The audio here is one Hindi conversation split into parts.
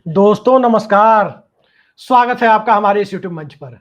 दोस्तों नमस्कार। स्वागत है आपका हमारे इस यूट्यूब मंच पर।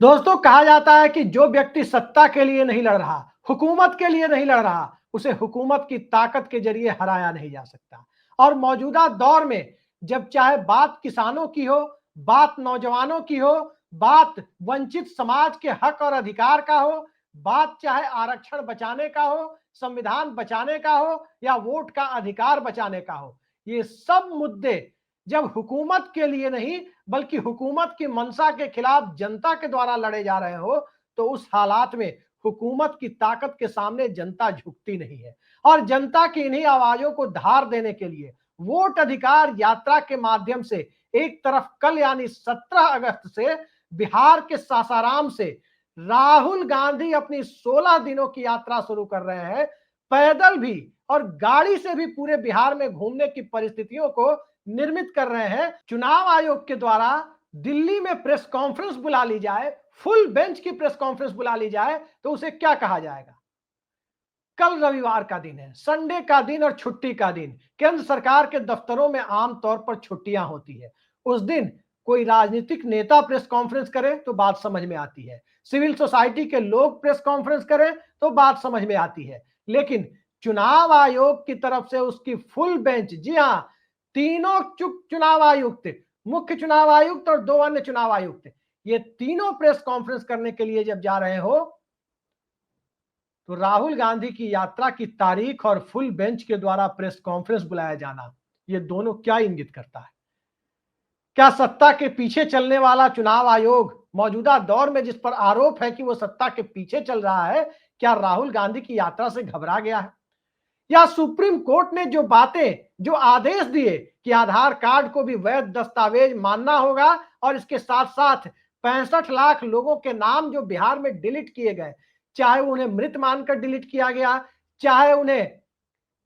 दोस्तों, कहा जाता है कि जो व्यक्ति सत्ता के लिए नहीं लड़ रहा, हुकूमत के लिए नहीं लड़ रहा, उसे हुकूमत की ताकत के जरिए हराया नहीं जा सकता। और मौजूदा दौर में जब चाहे बात किसानों की हो, बात नौजवानों की हो, बात वंचित समाज के हक और अधिकार का हो, बात चाहे आरक्षण बचाने का हो, संविधान बचाने का हो या वोट का अधिकार बचाने का हो, ये सब मुद्दे जब हुकूमत के लिए नहीं बल्कि हुकूमत की मंशा के खिलाफ जनता के द्वारा लड़े जा रहे हो, तो उस हालात में हुकूमत की ताकत के सामने जनता झुकती नहीं है। और जनता की इन्हीं आवाजों को धार देने के लिए वोट अधिकार यात्रा के माध्यम से एक तरफ कल यानी 17 अगस्त से बिहार के सासाराम से राहुल गांधी अपनी 16 दिनों की यात्रा शुरू कर रहे हैं। पैदल भी और गाड़ी से भी पूरे बिहार में घूमने की परिस्थितियों को निर्मित कर रहे हैं। चुनाव आयोग के द्वारा दिल्ली में प्रेस कॉन्फ्रेंस बुला ली जाए, फुल बेंच की प्रेस कॉन्फ्रेंस बुला ली जाए, तो उसे क्या कहा जाएगा? कल रविवार का दिन है, संडे का दिन और छुट्टी का दिन। केंद्र सरकार के दफ्तरों में आमतौर पर छुट्टियां होती है। उस दिन कोई राजनीतिक नेता प्रेस कॉन्फ्रेंस करे तो बात समझ में आती है, सिविल सोसाइटी के लोग प्रेस कॉन्फ्रेंस करें तो बात समझ में आती है। लेकिन चुनाव आयोग की तरफ से उसकी फुल बेंच, जी हाँ, तीनों चुनाव आयुक्त, मुख्य चुनाव आयुक्त और दो अन्य चुनाव आयुक्त, ये तीनों प्रेस कॉन्फ्रेंस करने के लिए जब जा रहे हो, तो राहुल गांधी की यात्रा की तारीख और फुल बेंच के द्वारा प्रेस कॉन्फ्रेंस बुलाया जाना, ये दोनों क्या इंगित करता है? क्या सत्ता के पीछे चलने वाला चुनाव आयोग मौजूदा दौर में जिस पर आरोप है कि वो सत्ता के पीछे चल रहा है, क्या राहुल गांधी की यात्रा से घबरा गया है? या सुप्रीम कोर्ट ने जो बातें, जो आदेश दिए कि आधार कार्ड को भी वैध दस्तावेज मानना होगा और इसके साथ साथ 65 लाख लोगों के नाम जो बिहार में डिलीट किए गए, चाहे उन्हें मृत मानकर डिलीट किया गया, चाहे उन्हें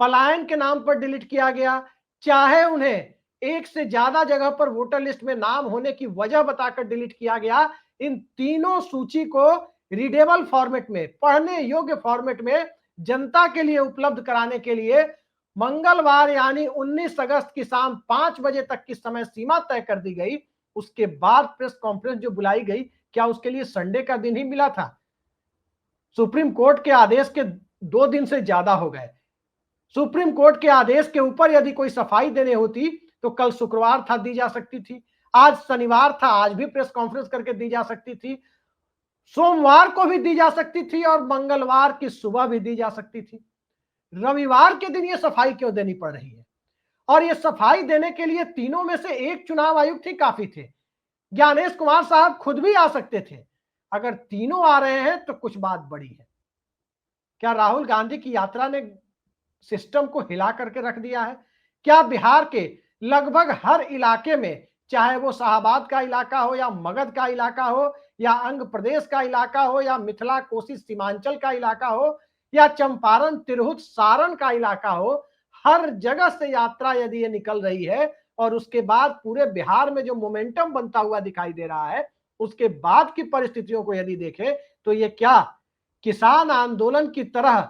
पलायन के नाम पर डिलीट किया गया, चाहे उन्हें एक से ज्यादा जगह पर वोटर लिस्ट में नाम होने की वजह बताकर डिलीट किया गया, इन तीनों सूची को रीडेबल फॉर्मेट में, पढ़ने योग्य फॉर्मेट में जनता के लिए उपलब्ध कराने के लिए मंगलवार यानी 19 अगस्त की शाम 5 बजे तक की समय सीमा तय कर दी गई। उसके बाद प्रेस कॉन्फ्रेंस जो बुलाई गई, क्या उसके लिए संडे का दिन ही मिला था? सुप्रीम कोर्ट के आदेश के 2 दिन से ज्यादा हो गए। सुप्रीम कोर्ट के आदेश के ऊपर यदि कोई सफाई देने होती तो कल शुक्रवार था, दी जा सकती थी। आज शनिवार था, आज भी प्रेस कॉन्फ्रेंस करके दी जा सकती थी। सोमवार को भी दी जा सकती थी और मंगलवार की सुबह भी दी जा सकती थी। रविवार के दिन ये सफाई क्यों देनी पड़ रही है? और ये सफाई देने के लिए तीनों में से एक चुनाव आयुक्त ही काफी थे। ज्ञानेश कुमार साहब खुद भी आ सकते थे। अगर तीनों आ रहे हैं तो कुछ बात बड़ी है। क्या राहुल गांधी की यात्रा ने सिस्टम को हिला करके रख दिया है? क्या बिहार के लगभग हर इलाके में, चाहे वो शाहबाद का इलाका हो या मगध का इलाका हो या अंग प्रदेश का इलाका हो या मिथिला कोसी सीमांचल का इलाका हो या चंपारण तिरहुत सारण का इलाका हो, हर जगह से यात्रा यदि ये निकल रही है और उसके बाद पूरे बिहार में जो मोमेंटम बनता हुआ दिखाई दे रहा है, उसके बाद की परिस्थितियों को यदि देखें तो ये क्या किसान आंदोलन की तरह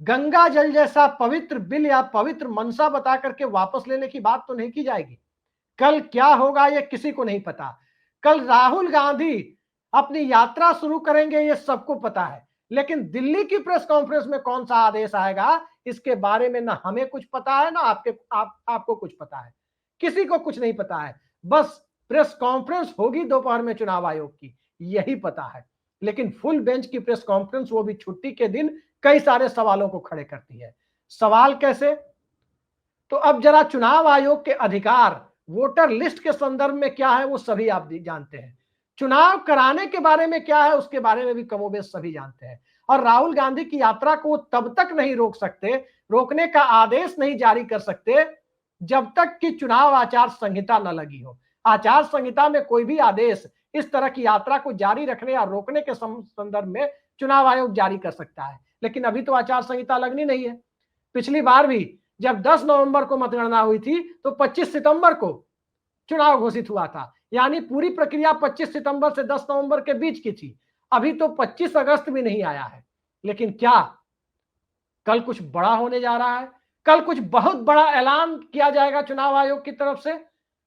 गंगा जल जैसा पवित्र बिल या पवित्र मनसा बता करके वापस लेने की बात तो नहीं की जाएगी? कल क्या होगा ये किसी को नहीं पता। कल राहुल गांधी अपनी यात्रा शुरू करेंगे, ये सबको पता है, लेकिन दिल्ली की प्रेस कॉन्फ्रेंस में कौन सा आदेश आएगा इसके बारे में ना हमें कुछ पता है, ना आपको कुछ पता है। किसी को कुछ नहीं पता है। बस प्रेस कॉन्फ्रेंस होगी दोपहर में चुनाव आयोग की, यही पता है। लेकिन फुल बेंच की प्रेस कॉन्फ्रेंस, वो भी छुट्टी के दिन, कई सारे सवालों को खड़े करती है। सवाल कैसे? तो अब जरा चुनाव आयोग के अधिकार वोटर लिस्ट के संदर्भ में क्या है वो सभी आप जानते हैं। चुनाव कराने के बारे में क्या है उसके बारे में भी कमोबेश सभी जानते हैं। और राहुल गांधी की यात्रा को तब तक नहीं रोक सकते, रोकने का आदेश नहीं जारी कर सकते जब तक कि चुनाव आचार संहिता न लगी हो। आचार संहिता में कोई भी आदेश इस तरह की यात्रा को जारी रखने या रोकने के संदर्भ में चुनाव आयोग जारी कर सकता है, लेकिन अभी तो आचार संहिता लगनी नहीं है। पिछली बार भी जब 10 नवंबर को मतगणना हुई थी तो 25 सितंबर को चुनाव घोषित हुआ था, यानी पूरी प्रक्रिया 25 सितंबर से 10 नवंबर के बीच की थी। अभी तो 25 अगस्त भी नहीं आया है। लेकिन क्या कल कुछ बड़ा होने जा रहा है? कल कुछ बहुत बड़ा ऐलान किया जाएगा चुनाव आयोग की तरफ से?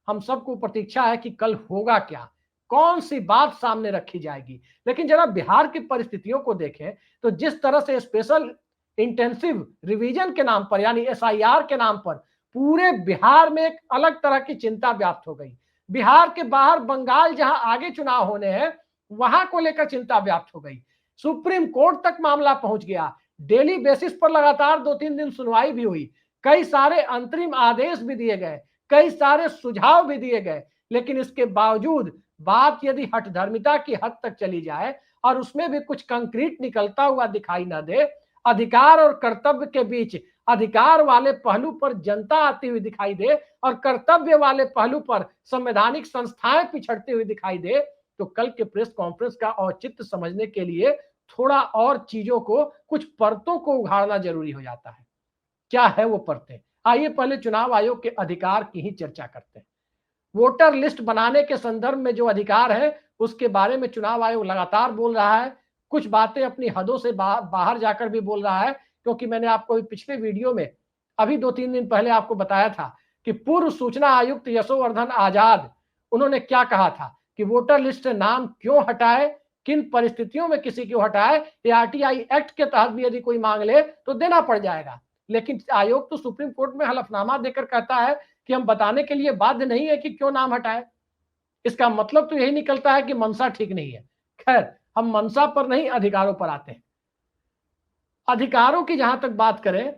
हम सबको प्रतीक्षा है कि कल होगा क्या, कौन सी बात सामने रखी जाएगी। लेकिन जरा बिहार की परिस्थितियों को देखें तो जिस तरह से स्पेशल इंटेंसिव रिवीजन के नाम पर यानी एसआईआर के नाम पर पूरे बिहार में एक अलग तरह की चिंता व्याप्त हो गई। बिहार के बाहर बंगाल जहां आगे चुनाव होने हैं वहां को लेकर चिंता व्याप्त हो गई। सुप्रीम कोर्ट तक मामला पहुंच गया। डेली बेसिस पर लगातार 2-3 दिन सुनवाई भी हुई, कई सारे अंतरिम आदेश भी दिए गए, कई सारे सुझाव भी दिए गए। लेकिन इसके बावजूद बात यदि हठधर्मिता की हद तक चली जाए और उसमें भी कुछ कंक्रीट निकलता हुआ दिखाई न दे, अधिकार और कर्तव्य के बीच अधिकार वाले पहलू पर जनता आती हुई दिखाई दे और कर्तव्य वाले पहलू पर संवैधानिक संस्थाएं पिछड़ती हुई दिखाई दे, तो कल के प्रेस कॉन्फ्रेंस का औचित्य समझने के लिए थोड़ा और चीजों को, कुछ परतों को उघाड़ना जरूरी हो जाता है। क्या है वो परतें? आइए पहले चुनाव आयोग के अधिकार की ही चर्चा करते हैं। वोटर लिस्ट बनाने के संदर्भ में जो अधिकार है उसके बारे में चुनाव आयोग लगातार बोल रहा है, कुछ बातें अपनी हदों से बाहर जाकर भी बोल रहा है। क्योंकि मैंने आपको पिछले वीडियो में अभी 2-3 दिन पहले आपको बताया था कि पूर्व सूचना आयुक्त यशोवर्धन आजाद, उन्होंने क्या कहा था कि वोटर लिस्ट से नाम क्यों हटाए, किन परिस्थितियों में किसी को हटाए, या आरटीआई एक्ट के तहत भी यदि कोई मांग ले तो देना पड़ जाएगा। लेकिन आयोग तो सुप्रीम कोर्ट में हलफनामा देकर कहता है कि हम बताने के लिए बाध्य नहीं है कि क्यों नाम हटाए। इसका मतलब तो यही निकलता है कि मंशा ठीक नहीं है। खैर, हम मंशा पर नहीं, अधिकारों पर आते हैं। अधिकारों की जहां तक बात करें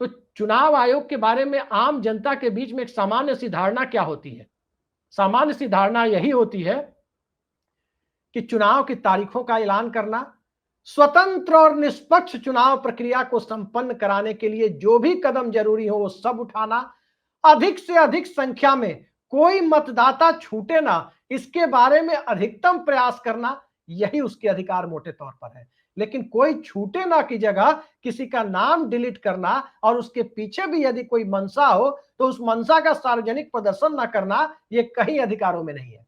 तो चुनाव आयोग के बारे में आम जनता के बीच में एक सामान्य सी धारणा क्या होती है? सामान्य सी धारणा यही होती है कि चुनाव की तारीखों का ऐलान करना, स्वतंत्र और निष्पक्ष चुनाव प्रक्रिया को संपन्न कराने के लिए जो भी कदम जरूरी हो वो सब उठाना, अधिक से अधिक संख्या में कोई मतदाता छूटे ना, इसके बारे में अधिकतम प्रयास करना, यही उसके अधिकार मोटे तौर पर है। लेकिन कोई छूटे ना की जगह किसी का नाम डिलीट करना और उसके पीछे भी यदि कोई मंशा हो तो उस मंशा का सार्वजनिक प्रदर्शन ना करना, ये कहीं अधिकारों में नहीं है।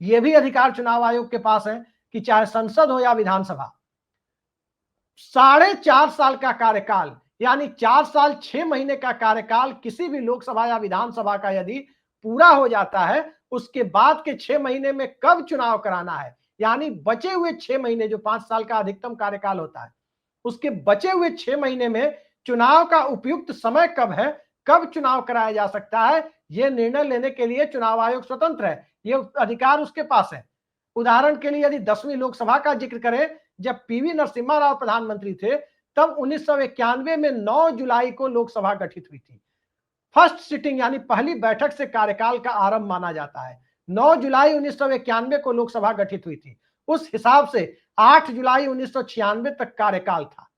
ये भी अधिकार चुनाव आयोग के पास है कि चाहे संसद हो या विधानसभा, 4.5 साल का कार्यकाल यानी 4 साल 6 महीने का कार्यकाल किसी भी लोकसभा या विधानसभा का यदि पूरा हो जाता है, उसके बाद के 6 महीने में कब चुनाव कराना है, यानी बचे हुए 6 महीने, जो 5 साल का अधिकतम कार्यकाल होता है, उसके बचे हुए 6 महीने में चुनाव का उपयुक्त समय कब है, कब चुनाव कराया जा सकता है, यह निर्णय लेने के लिए चुनाव आयोग स्वतंत्र है। ये अधिकार उसके पास है। उदाहरण के लिए यदि 10वीं लोकसभा का जिक्र करें, जब पीवी नरसिम्हा राव प्रधानमंत्री थे तब 1991 में 9 जुलाई को लोकसभा गठित हुई थी। फर्स्ट सिटिंग यानी पहली बैठक से कार्यकाल का आरंभ माना जाता है। 9 जुलाई 1991 को लोकसभा गठित हुई थी। उस हिसाब से 8 जुलाई 1996 तक कार्यकाल था,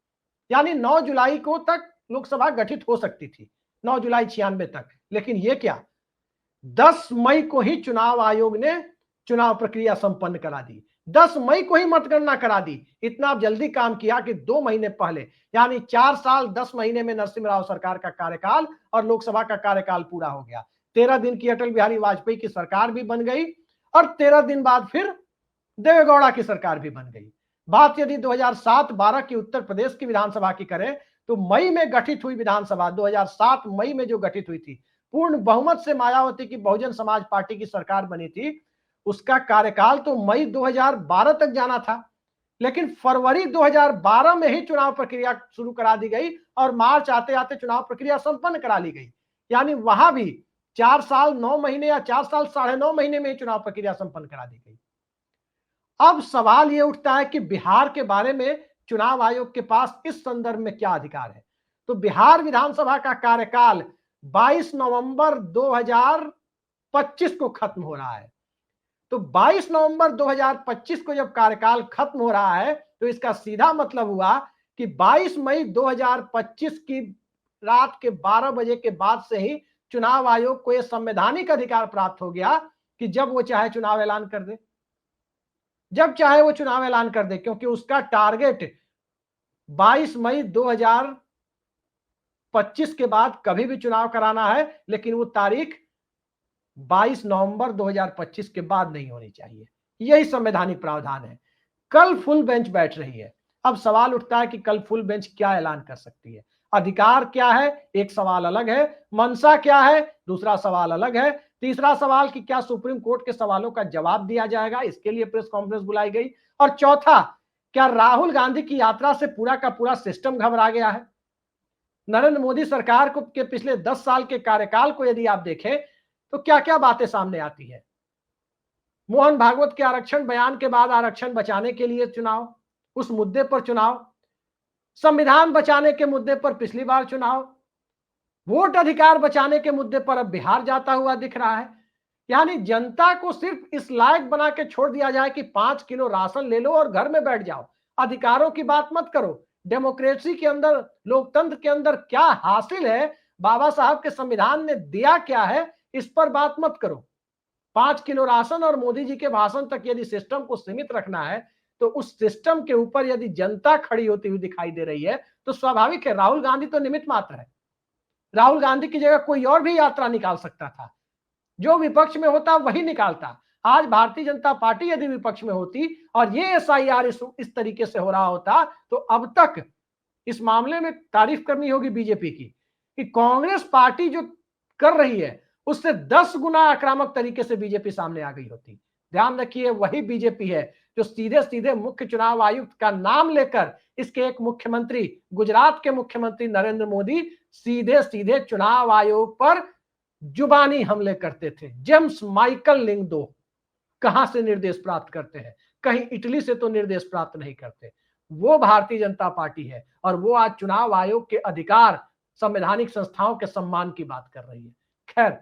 यानी 9 जुलाई को तक लोकसभा गठित हो सकती थी, 9 जुलाई 96 तक। लेकिन यह क्या, 10 मई को ही चुनाव आयोग ने चुनाव प्रक्रिया संपन्न करा दी, 10 मई को ही मतगणना करा दी। इतना जल्दी काम किया कि 2 महीने पहले, यानी 4 साल 10 महीने में नरसिम्हा राव सरकार का कार्यकाल और लोकसभा का कार्यकाल पूरा हो गया। 13 दिन की अटल बिहारी वाजपेयी की सरकार भी बन गई और 13 दिन बाद फिर देवेगौड़ा की सरकार भी बन गई। बात यदि 2007-12 की उत्तर प्रदेश की विधानसभा की करें तो मई में गठित हुई विधानसभा, 2007 मई में जो गठित हुई थी, पूर्ण बहुमत से मायावती की बहुजन समाज पार्टी की सरकार बनी थी, उसका कार्यकाल तो मई 2012 तक जाना था। लेकिन फरवरी 2012 में ही चुनाव प्रक्रिया शुरू करा दी गई और मार्च आते आते चुनाव प्रक्रिया संपन्न करा ली गई। यानी वहां भी 4 साल 9 महीने या 4 साल 9.5 महीने में ही चुनाव प्रक्रिया संपन्न करा दी गई। अब सवाल यह उठता है कि बिहार के बारे में चुनाव आयोग के पास इस संदर्भ में क्या अधिकार है। तो बिहार विधानसभा का कार्यकाल 22 नवंबर 2025 को खत्म हो रहा है। तो 22 नवंबर 2025 को जब कार्यकाल खत्म हो रहा है तो इसका सीधा मतलब हुआ कि 22 मई 2025 की रात के 12 बजे के बाद से ही चुनाव आयोग को यह संवैधानिक अधिकार प्राप्त हो गया कि जब वो चाहे चुनाव ऐलान कर दे, जब चाहे वो चुनाव ऐलान कर दे, क्योंकि उसका टारगेट 22 मई 2025 के बाद कभी भी चुनाव कराना है, लेकिन वो तारीख 22 नवंबर 2025 के बाद नहीं होनी चाहिए। यही संवैधानिक प्रावधान है। कल फुल बेंच बैठ रही है। अब सवाल उठता है कि कल फुल बेंच क्या ऐलान कर सकती है। अधिकार क्या है एक सवाल अलग है, मंशा क्या है दूसरा सवाल अलग है, तीसरा सवाल कि क्या सुप्रीम कोर्ट के सवालों का जवाब दिया जाएगा, इसके लिए प्रेस कॉन्फ्रेंस बुलाई गई। और चौथा, क्या राहुल गांधी की यात्रा से पूरा का पूरा सिस्टम घबरा गया है। नरेंद्र मोदी सरकार को के पिछले 10 साल के कार्यकाल को यदि आप देखें तो क्या क्या बातें सामने आती है। मोहन भागवत के आरक्षण बयान के बाद आरक्षण बचाने के लिए चुनाव, उस मुद्दे पर चुनाव, संविधान बचाने के मुद्दे पर पिछली बार चुनाव, वोट अधिकार बचाने के मुद्दे पर अब बिहार जाता हुआ दिख रहा है। यानी जनता को सिर्फ इस लायक बना के छोड़ दिया जाए कि 5 किलो राशन ले लो और घर में बैठ जाओ, अधिकारों की बात मत करो। डेमोक्रेसी के अंदर, लोकतंत्र के अंदर क्या हासिल है, बाबा साहब के संविधान ने दिया क्या है, इस पर बात मत करो। 5 किलो राशन और मोदी जी के भाषण तक यदि सिस्टम को सीमित रखना है तो उस सिस्टम के ऊपर यदि जनता खड़ी होती हुई दिखाई दे रही है तो स्वाभाविक है राहुल गांधी तो निमित्त मात्र है। राहुल गांधी की जगह कोई और भी यात्रा निकाल सकता था, जो विपक्ष में होता वही निकालता। आज भारतीय जनता पार्टी यदि विपक्ष में होती और ये एसआईआर इस तरीके से हो रहा होता तो अब तक इस मामले में तारीफ करनी होगी बीजेपी की कि कांग्रेस पार्टी जो कर रही है उससे 10 गुना आक्रामक तरीके से बीजेपी सामने आ गई होती। ध्यान रखिए वही बीजेपी है जो सीधे सीधे मुख्य चुनाव आयुक्त का नाम लेकर इसके एक मुख्यमंत्री, गुजरात के मुख्यमंत्री नरेंद्र मोदी सीधे सीधे चुनाव आयोग पर जुबानी हमले करते थे। जेम्स माइकल लिंगदो कहां से निर्देश प्राप्त करते हैं, कहीं इटली से तो निर्देश प्राप्त नहीं करते। वो भारतीय जनता पार्टी है और वो आज चुनाव आयोग के अधिकार, संवैधानिक संस्थाओं के सम्मान की बात कर रही है। खैर,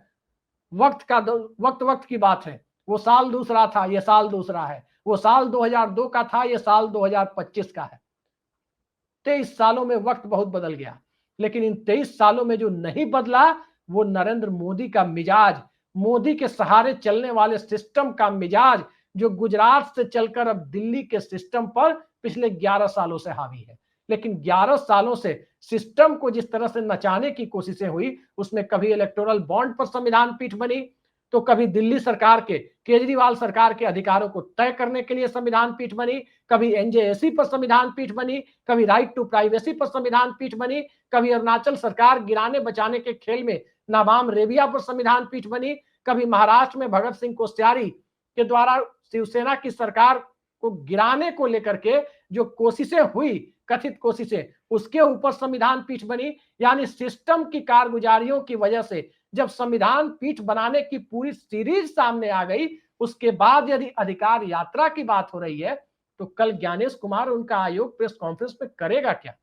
वक्त की बात है। वो साल दूसरा था, ये साल दूसरा है। वो साल 2002 का था, ये साल 2025 का है। 23 सालों में वक्त बहुत बदल गया, लेकिन इन 23 सालों में जो नहीं बदला वो नरेंद्र मोदी का मिजाज, मोदी के सहारे चलने वाले सिस्टम का मिजाज, जो गुजरात से चलकर अब दिल्ली के सिस्टम पर पिछले 11 सालों से हावी है। लेकिन 11 सालों से सिस्टम को जिस तरह से नचाने की कोशिशें हुई, उसमें कभी इलेक्टोरल बॉन्ड पर संविधान पीठ बनी, तो कभी दिल्ली सरकार के, केजरीवाल सरकार के अधिकारों को तय करने के लिए संविधान पीठ बनी, कभी एनजेएसी पर संविधान पीठ बनी, कभी राइट टू प्राइवेसी पर संविधान पीठ बनी, कभी अरुणाचल सरकार गिराने बचाने के खेल में नाबाम रेबिया पर संविधान पीठ बनी, कभी महाराष्ट्र में भगत सिंह कोश्यारी के द्वारा शिवसेना की सरकार को गिराने को लेकर के जो कोशिशें हुई, कथित कोशिशें, उसके ऊपर संविधान पीठ बनी। यानी सिस्टम की कारगुजारियों की वजह से जब संविधान पीठ बनाने की पूरी सीरीज सामने आ गई, उसके बाद यदि अधिकार यात्रा की बात हो रही है तो कल ज्ञानेश कुमार उनका आयोग प्रेस कॉन्फ्रेंस में करेगा क्या?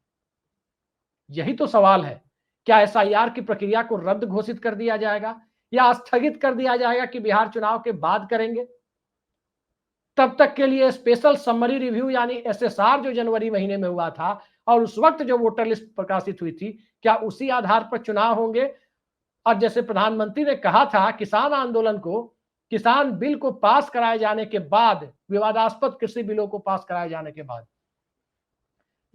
यही तो सवाल है। क्या एसआईआर की प्रक्रिया को रद्द घोषित कर दिया जाएगा या स्थगित कर दिया जाएगा कि बिहार चुनाव के बाद करेंगे? तब तक के लिए स्पेशल समरी रिव्यू यानी एसएसआर जो जनवरी महीने में हुआ था और उस वक्त जो वोटर लिस्ट प्रकाशित हुई थी, क्या उसी आधार पर चुनाव होंगे? और जैसे प्रधानमंत्री ने कहा था, किसान आंदोलन को, किसान बिल को पास कराए जाने के बाद, विवादास्पद कृषि बिलों को पास कराए जाने के बाद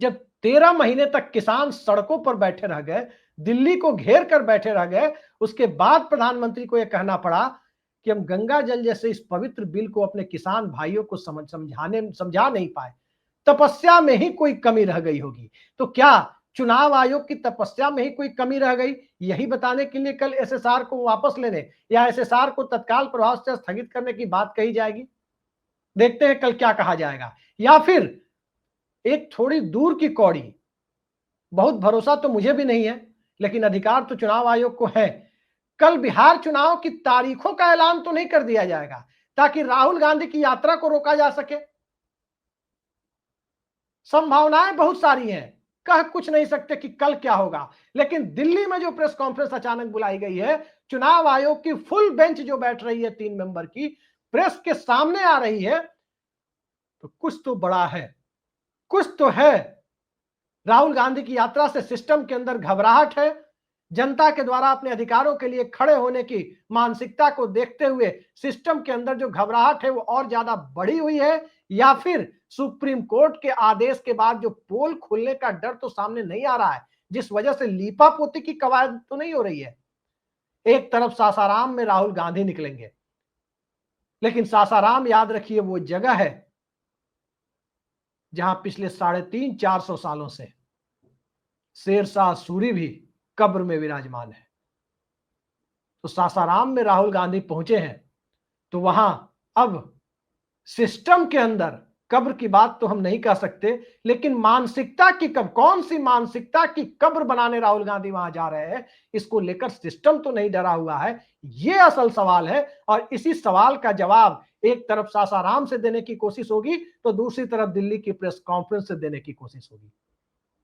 जब 13 महीने तक किसान सड़कों पर बैठे रह गए, दिल्ली को घेर कर बैठे रह गए, उसके बाद प्रधानमंत्री को यह कहना पड़ा कि हम गंगा जल जैसे इस पवित्र बिल को अपने किसान भाइयों को समझा नहीं पाए। तपस्या में ही कोई कमी रह गई होगी। तो क्या चुनाव आयोग की तपस्या में ही कोई कमी रह गई? यही बताने के लिए कल एसएसआर को वापस लेने या एसएसआर को तत्काल प्रभाव से स्थगित करने की बात कही जाएगी। देखते हैं कल क्या कहा जाएगा। या फिर एक थोड़ी दूर की कौड़ी, बहुत भरोसा तो मुझे भी नहीं है, लेकिन अधिकार तो चुनाव आयोग को है, कल बिहार चुनाव की तारीखों का ऐलान तो नहीं कर दिया जाएगा ताकि राहुल गांधी की यात्रा को रोका जा सके? संभावनाएं बहुत सारी हैं, कह कुछ नहीं सकते कि कल क्या होगा। लेकिन दिल्ली में जो प्रेस कॉन्फ्रेंस अचानक बुलाई गई है, चुनाव आयोग की फुल बेंच जो बैठ रही है 3 मेंबर की, प्रेस के सामने आ रही है, तो कुछ तो बड़ा है, कुछ तो है। राहुल गांधी की यात्रा से सिस्टम के अंदर घबराहट है, जनता के द्वारा अपने अधिकारों के लिए खड़े होने की मानसिकता को देखते हुए सिस्टम के अंदर जो घबराहट है वो और ज्यादा बढ़ी हुई है, या फिर सुप्रीम कोर्ट के आदेश के बाद जो पोल खुलने का डर तो सामने नहीं आ रहा है, जिस वजह से लीपापोती की कवायद तो नहीं हो रही है। एक तरफ सासाराम में राहुल गांधी निकलेंगे, लेकिन सासाराम याद रखिए वो जगह है जहां पिछले 350-400 सालों से शेरशाह सूरी भी कब्र में विराजमान है। तो सासाराम में राहुल गांधी पहुंचे हैं, तो वहां अब सिस्टम के अंदर कब्र की बात तो हम नहीं कह सकते, लेकिन मानसिकता की कब्र, कौन सी मानसिकता की कब्र बनाने राहुल गांधी वहां जा रहे हैं, इसको लेकर सिस्टम तो नहीं डरा हुआ है। ये असल सवाल है, और इसी सवाल का जवाब एक तरफ सासाराम से देने की कोशिश होगी, तो दूसरी तरफ दिल्ली की प्रेस कॉन्फ्रेंस से देने की कोशिश होगी।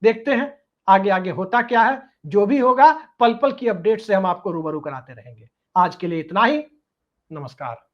देखते हैं आगे आगे होता क्या है। जो भी होगा पल पल की अपडेट से हम आपको रूबरू कराते रहेंगे। आज के लिए इतना ही। नमस्कार।